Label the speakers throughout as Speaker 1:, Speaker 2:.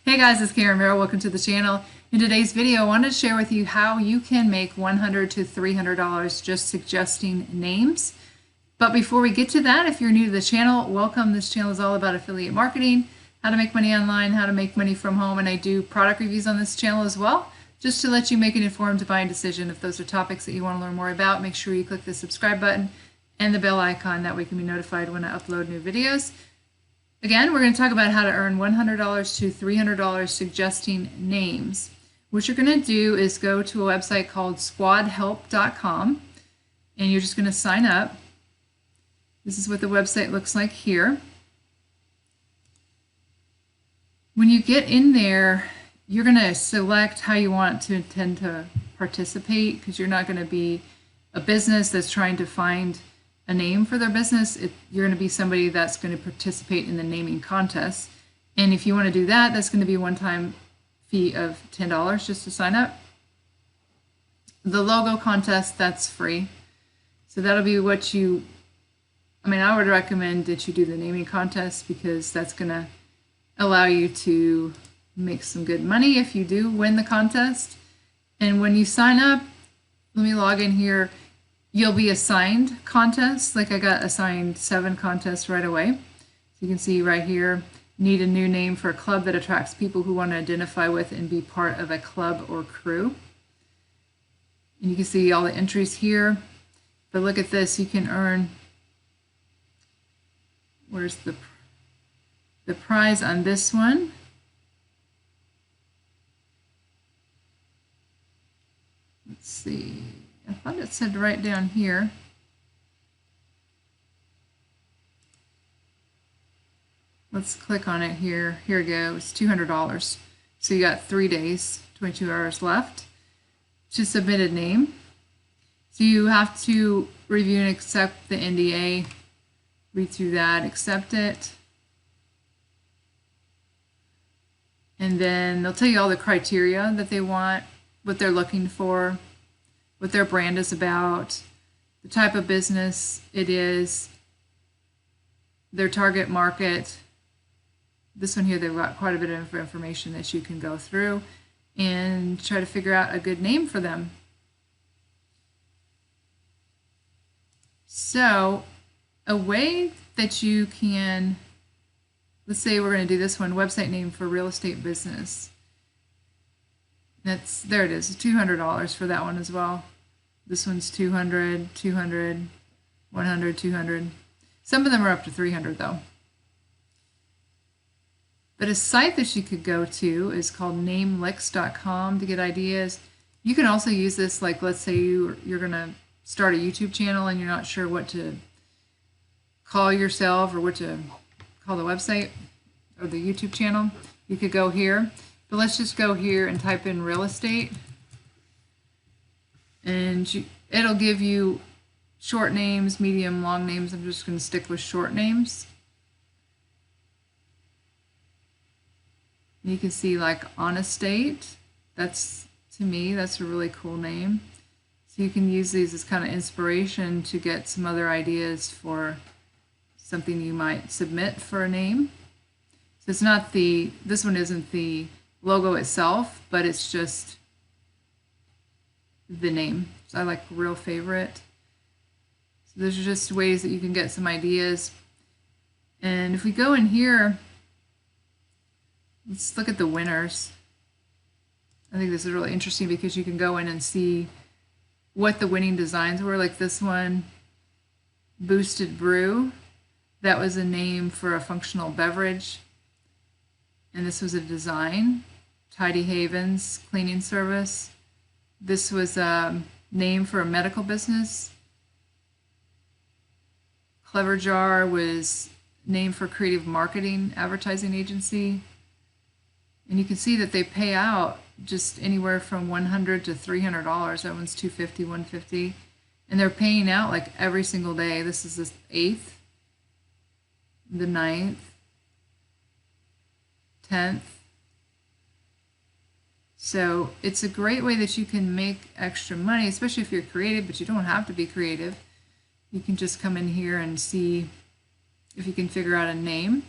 Speaker 1: Hey guys, it's Karen Merrill. Welcome to the channel. In today's video, I wanted to share with you how you can make $100 to $300 just suggesting names. But before we get to that, if you're new to the channel, welcome. This channel is all about affiliate marketing, how to make money online, how to make money from home, and I do product reviews on this channel as well, just to let you make an informed buying decision. If those are topics that you want to learn more about, make sure you click the subscribe button and the bell icon. That way you can be notified when I upload new videos. Again, we're going to talk about how to earn $100 to $300 suggesting names. What you're going to do is go to a website called squadhelp.com and you're just going to sign up. This is what the website looks like here. When you get in there, you're going to select how you want to intend to participate, because you're not going to be a business that's trying to find a name for their business. You're going to be somebody that's going to participate in the naming contest. And if you want to do that, that's going to be a one-time fee of $10 just to sign up. The logo contest, that's free. So that'll be what I would recommend that you do the naming contest, because that's going to allow you to make some good money if you do win the contest. And when you sign up, let me log in here. You'll be assigned contests. Like I got assigned 7 contests right away. So you can see right here, need a new name for a club that attracts people who want to identify with and be part of a club or crew. And you can see all the entries here. But look at this, you can earn, where's the prize on this one? Let's see. I thought it said right down here. Let's click on it here. Here it goes, $200. So you got 3 days, 22 hours left to submit a name. So you have to review and accept the NDA, read through that, accept it. And then they'll tell you all the criteria that they want, what they're looking for, what their brand is about, the type of business it is, their target market. This one here, they've got quite a bit of information that you can go through and try to figure out a good name for them. So a way that you can, let's say we're going to do this one, website name for real estate business. There it is, $200 for that one as well. This one's $200, $200, $100, $200. Some of them are up to $300 though. But a site that you could go to is called namelicks.com to get ideas. You can also use this, like let's say you're going to start a YouTube channel and you're not sure what to call yourself or what to call the website or the YouTube channel. You could go here. But let's just go here and type in real estate. And it'll give you short names, medium, long names. I'm just going to stick with short names. And you can see like on estate. That's, to me, that's a really cool name. So you can use these as kind of inspiration to get some other ideas for something you might submit for a name. So it's not this one isn't the logo itself, but it's just the name. So I like real favorite. So those are just ways that you can get some ideas. And if we go in here, let's look at the winners. I think this is really interesting because you can go in and see what the winning designs were. Like this one, Boosted Brew. That was a name for a functional beverage. And this was a design. Tidy Havens cleaning service. This was a name for a medical business. Clever Jar was name for creative marketing advertising agency. And you can see that they pay out just anywhere from $100 to $300. That one's $250, $150. And they're paying out like every single day. This is the 8th, the 9th, 10th. So it's a great way that you can make extra money, especially if you're creative, but you don't have to be creative. You can just come in here and see if you can figure out a name.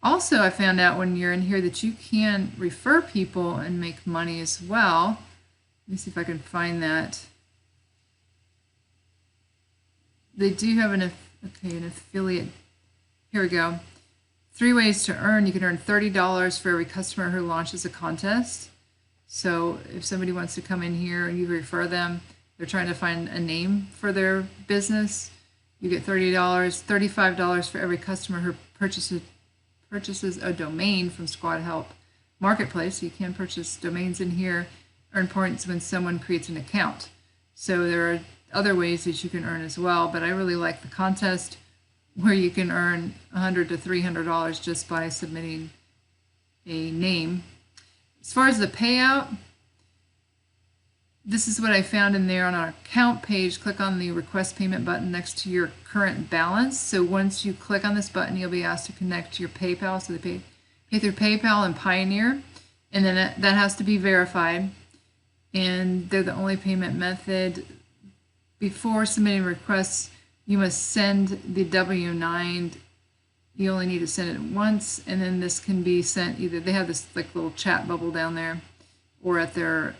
Speaker 1: Also, I found out when you're in here that you can refer people and make money as well. Let me see if I can find that. They do have an affiliate. Here we go. 3 ways to earn. You can earn $30 for every customer who launches a contest. So if somebody wants to come in here and you refer them, they're trying to find a name for their business, you get $30, $35 for every customer who purchases a domain from Squad Help Marketplace. So you can purchase domains in here, earn points when someone creates an account. So there are other ways that you can earn as well, but I really like the contest where you can earn $100 to $300 just by submitting a name. As far as the payout, this is what I found in there on our account page. Click on the request payment button next to your current balance. So once you click on this button, you'll be asked to connect to your PayPal. So they pay through PayPal and Pioneer, and then that has to be verified. And they're the only payment method. Before submitting requests, you must send the W-9. You only need to send it once, and then this can be sent either, they have this like little chat bubble down there, or at their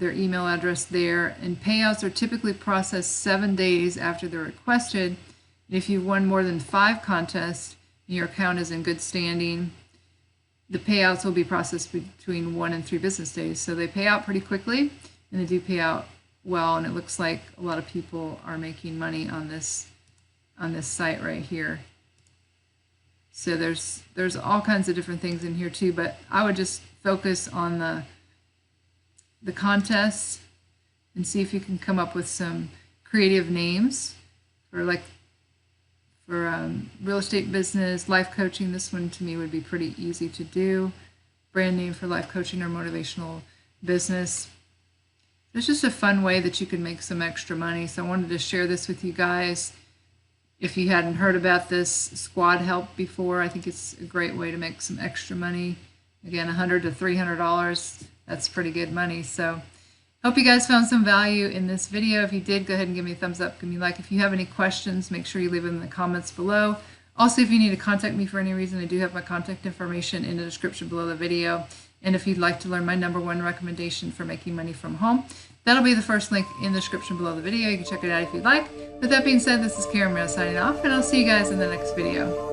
Speaker 1: email address there. And payouts are typically processed 7 days after they're requested. And if you've won more than 5 contests and your account is in good standing, the payouts will be processed between 1 and 3 business days. So they pay out pretty quickly, and they do pay out well, and it looks like a lot of people are making money on this site right here. So there's all kinds of different things in here too, but I would just focus on the contests and see if you can come up with some creative names for real estate business, life coaching. This one to me would be pretty easy to do. Brand name for life coaching or motivational business. It's just a fun way that you can make some extra money. So I wanted to share this with you guys. If you hadn't heard about this Squad Help before, I think it's a great way to make some extra money. Again, $100 to $300, that's pretty good money. So hope you guys found some value in this video. If you did, go ahead and give me a thumbs up, give me a like. If you have any questions, make sure you leave them in the comments below. Also, if you need to contact me for any reason, I do have my contact information in the description below the video. And if you'd like to learn my #1 recommendation for making money from home, that'll be the first link in the description below the video. You can check it out if you'd like. With that being said, this is Karen signing off, and I'll see you guys in the next video.